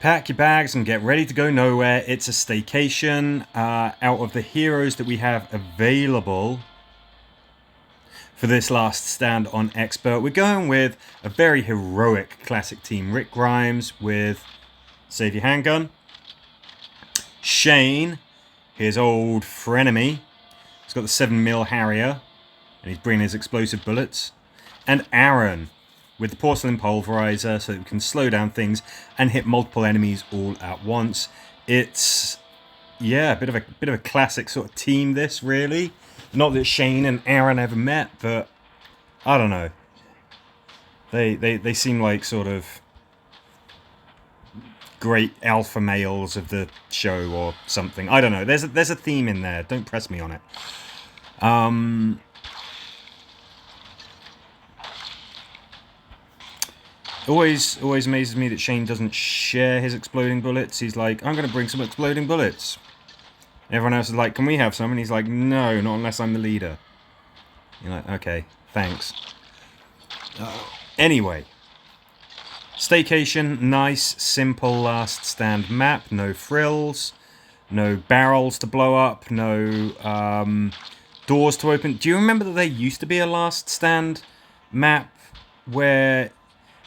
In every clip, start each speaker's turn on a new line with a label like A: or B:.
A: Pack your bags and get ready to go nowhere. It's a staycation. Out of the heroes that we have available for this last stand on Expert, we're going with a very heroic classic team. Rick Grimes with Save Your Handgun. Shane, his old frenemy. He's got the 7mm Harrier, and he's bringing his explosive bullets. And Aaron, with the porcelain pulverizer, so that we can slow down things and hit multiple enemies all at once. It's, yeah, a bit of a classic sort of team, this, really. Not that Shane and Aaron ever met, but I don't know. They seem like sort of great alpha males of the show or something. I don't know. There's a theme in there. Don't press me on it. Always amazes me that Shane doesn't share his exploding bullets. He's like, I'm going to bring some exploding bullets. Everyone else is like, can we have some? And he's like, no, not unless I'm the leader. You're like, okay, thanks. Anyway. Staycation, nice, simple last stand map. No frills. No barrels to blow up. No doors to open. Do you remember that there used to be a last stand map where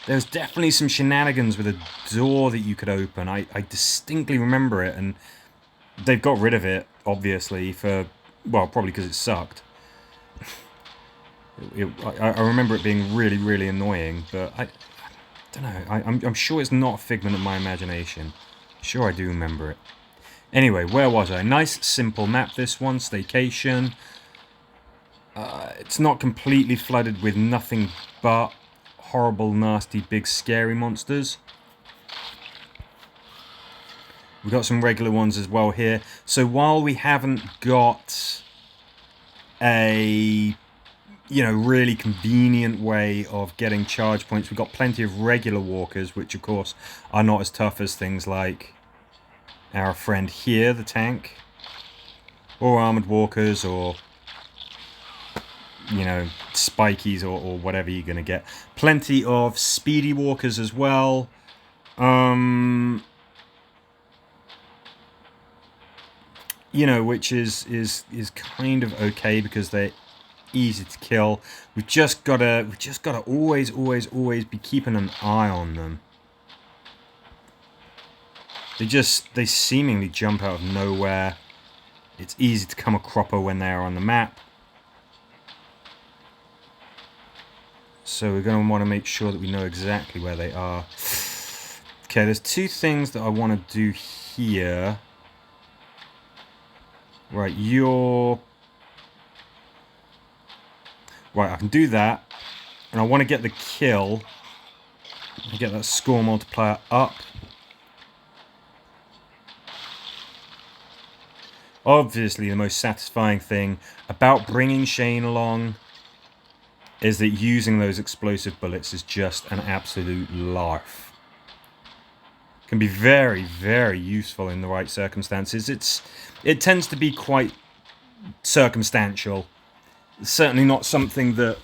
A: there's definitely some shenanigans with a door that you could open? I distinctly remember it, and they've got rid of it, obviously, for, well, probably because it sucked. I remember it being really, really annoying, but I don't know. I'm sure it's not a figment of my imagination. Sure, I do remember it. Anyway, where was I? Nice, simple map, this one. Staycation. It's not completely flooded with nothing but horrible, nasty, big, scary monsters. We've got some regular ones as well here. So while we haven't got a, really convenient way of getting charge points, we've got plenty of regular walkers, which of course are not as tough as things like our friend here, the tank, or armored walkers, or spikies, or whatever you're going to get. Plenty of speedy walkers as well. Which is kind of okay because they're easy to kill. We've just gotta always be keeping an eye on them. They seemingly jump out of nowhere. It's easy to come a cropper when they are on the map. So we're going to want to make sure that we know exactly where they are. Okay, there's two things that I want to do here. Right, Right, I can do that. And I want to get the kill. And get that score multiplier up. Obviously, the most satisfying thing about bringing Shane along is that using those explosive bullets is just an absolute life. Can be very, very useful in the right circumstances. It tends to be quite circumstantial. Certainly not something that,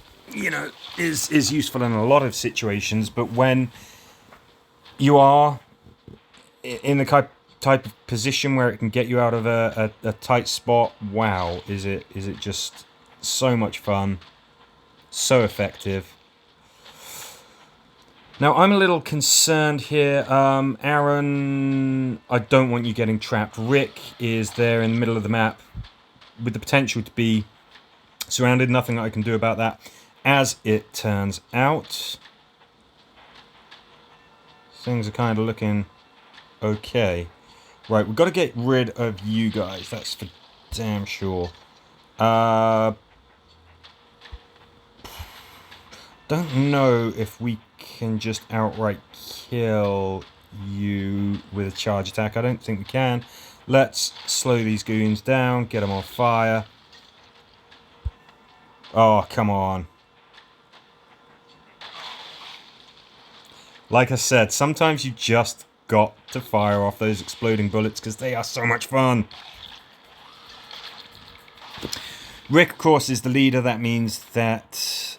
A: is useful in a lot of situations, but when you are in the type of position where it can get you out of a tight spot, wow, is it just so much fun. So effective. Now, I'm a little concerned here. Aaron, I don't want you getting trapped. Rick is there in the middle of the map with the potential to be surrounded. Nothing I can do about that, as it turns out. Things are kind of looking okay. Right, we've got to get rid of you guys. That's for damn sure. Don't know if we can just outright kill you with a charge attack. I don't think we can. Let's slow these goons down, get them on fire. Oh, come on. Like I said, sometimes you just got to fire off those exploding bullets because they are so much fun. Rick, of course, is the leader. That means that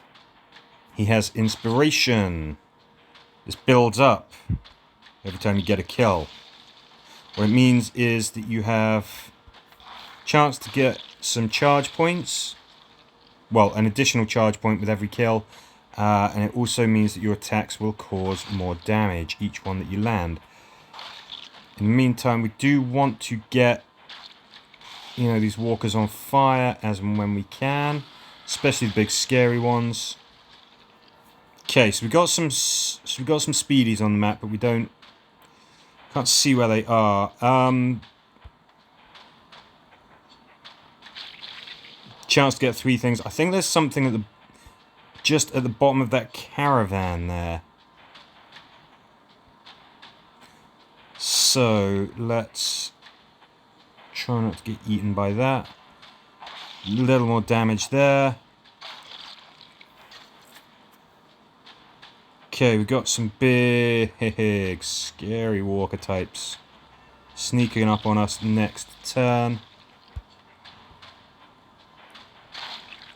A: he has inspiration. This builds up. every time you get a kill. What it means is that you have chance to get some charge points. Well, an additional charge point with every kill. And it also means that your attacks will cause more damage, each one that you land. In the meantime, we do want to get, you know, these walkers on fire as and when we can. Especially the big scary ones. Okay, so we got some speedies on the map, but we can't see where they are. Chance to get 3 things. I think there's something just at the bottom of that caravan there. So let's try not to get eaten by that. A little more damage there. Okay, we've got some big, scary walker types sneaking up on us next turn.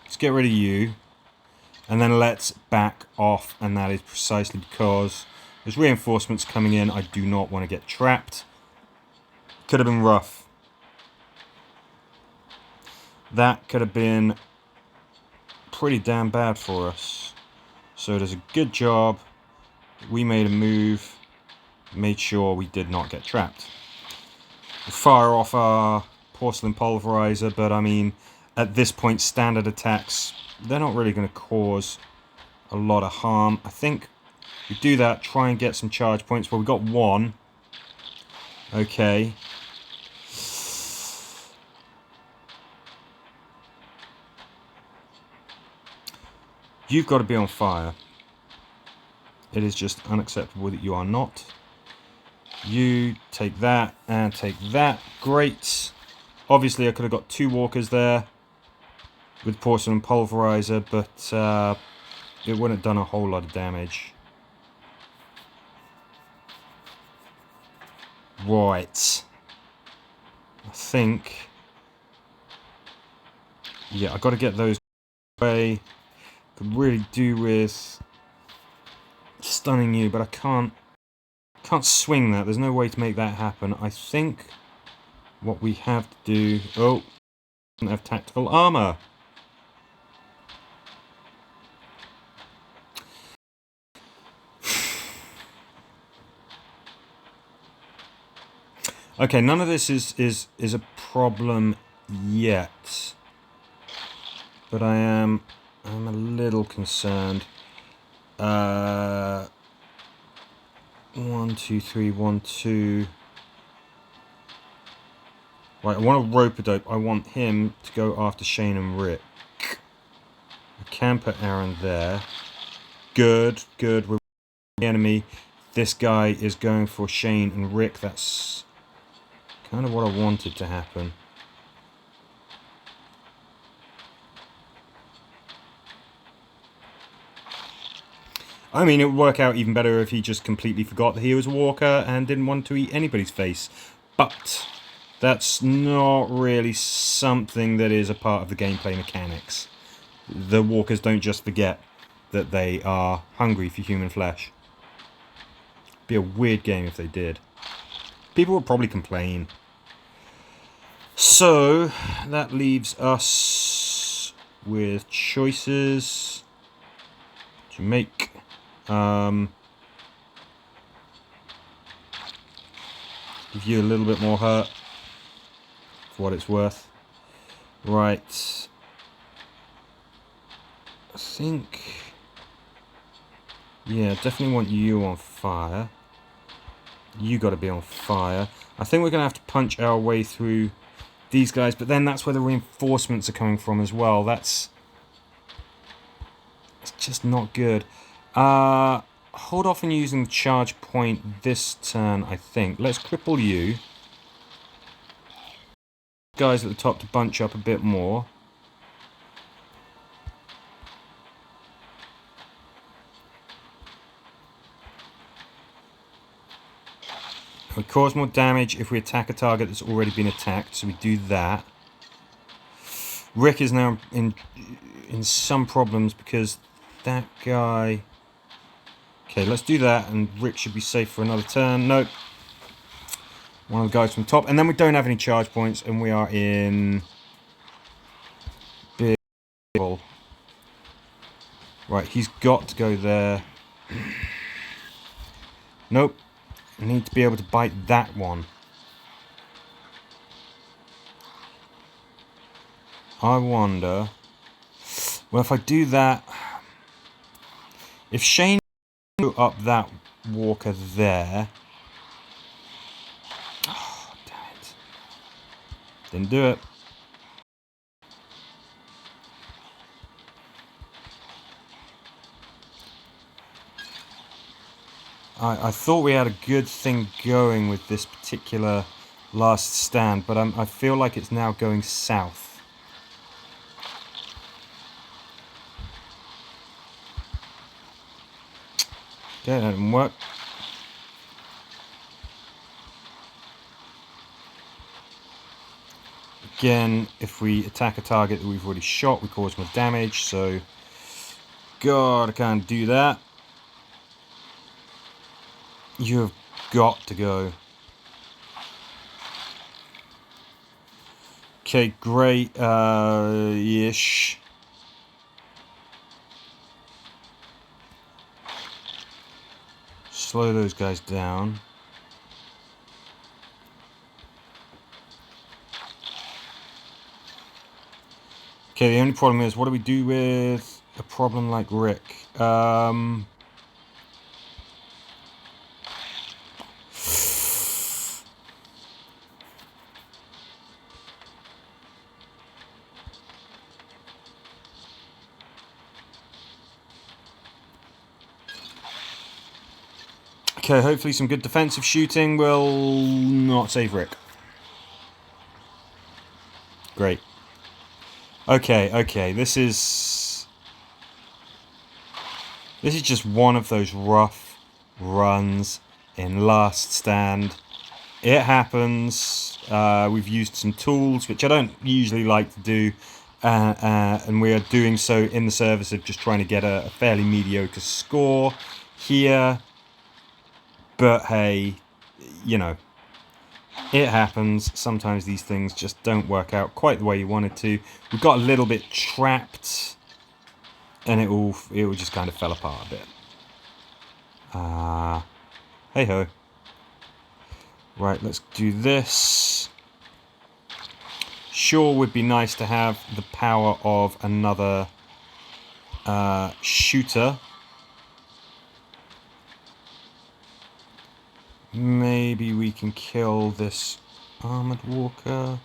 A: Let's get rid of you. And then let's back off, and that is precisely because there's reinforcements coming in. I do not want to get trapped. Could have been rough. That could have been pretty damn bad for us. So it is a good job. We made a move, made sure we did not get trapped. We fire off our porcelain pulverizer, but I mean, at this point, standard attacks, they're not really going to cause a lot of harm. I think we do that, try and get some charge points. Well, we got 1. Okay. You've got to be on fire. It is just unacceptable that you are not. You take that and take that. Great. Obviously, I could have got 2 walkers there with porcelain pulverizer, but it wouldn't have done a whole lot of damage. Right. I think... yeah, I got to get those away. Could really do with stunning you, but I can't swing that. There's no way to make that happen. I think what we have to do... oh, doesn't have tactical armor. Okay, none of this is a problem yet, but I'm a little concerned. 1, 2, 3, 1, 2. Right, I want a rope-a-dope. I want him to go after Shane and Rick. I can put Aaron there. Good. We're the enemy. This guy is going for Shane and Rick. That's kind of what I wanted to happen. I mean, it would work out even better if he just completely forgot that he was a walker and didn't want to eat anybody's face. But that's not really something that is a part of the gameplay mechanics. The walkers don't just forget that they are hungry for human flesh. It'd be a weird game if they did. People would probably complain. So, that leaves us with choices to make. Give you a little bit more hurt for what it's worth. Right. I think... yeah, definitely want you on fire. You got to be on fire. I think we're going to have to punch our way through these guys, but then that's where the reinforcements are coming from as well. It's just not good. Hold off on using the charge point this turn, I think. Let's cripple you. Guys at the top to bunch up a bit more. We cause more damage if we attack a target that's already been attacked, so we do that. Rick is now in some problems because that guy Okay, let's do that, and Rick should be safe for another turn. Nope. One of the guys from top. And then we don't have any charge points, and we are in big trouble. Right, he's got to go there. Nope. I need to be able to bite that one. I wonder... Well, if I do that... If Shane go up that walker there... Oh, damn it. Didn't do it. I thought we had a good thing going with this particular last stand, but I feel like it's now going south. Okay, that didn't work. Again, if we attack a target that we've already shot, we cause more damage, so... God, I can't do that. You have got to go. Okay, great, ish. Slow those guys down. Okay, the only problem is, what do we do with a problem like Rick? Okay, hopefully some good defensive shooting will not save Rick. Great. Okay, this is just one of those rough runs in Last Stand. It happens. We've used some tools, which I don't usually like to do, and we are doing so in the service of just trying to get a fairly mediocre score here. But hey, you know, it happens. Sometimes these things just don't work out quite the way you wanted to. We got a little bit trapped, and it all just kind of fell apart a bit. Hey ho. Right, let's do this. Sure would be nice to have the power of another shooter. Maybe we can kill this armored walker.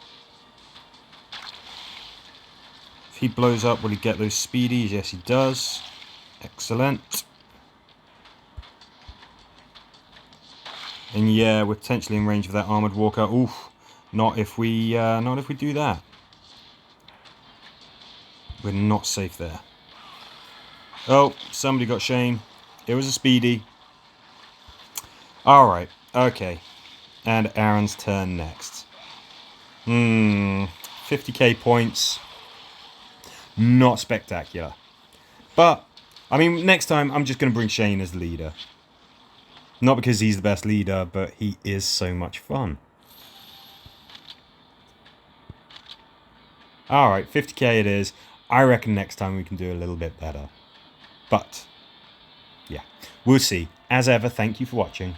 A: If he blows up, will he get those speedies? Yes, he does. Excellent. And yeah, we're potentially in range of that armored walker. Oof. Not if we do that. We're not safe there. Oh, somebody got Shane. It was a speedy. Alright, okay. And Aaron's turn next. 50k points. Not spectacular. But, I mean, next time I'm just going to bring Shane as the leader. Not because he's the best leader, but he is so much fun. Alright, 50k it is. I reckon next time we can do a little bit better. But, yeah, we'll see. As ever, thank you for watching.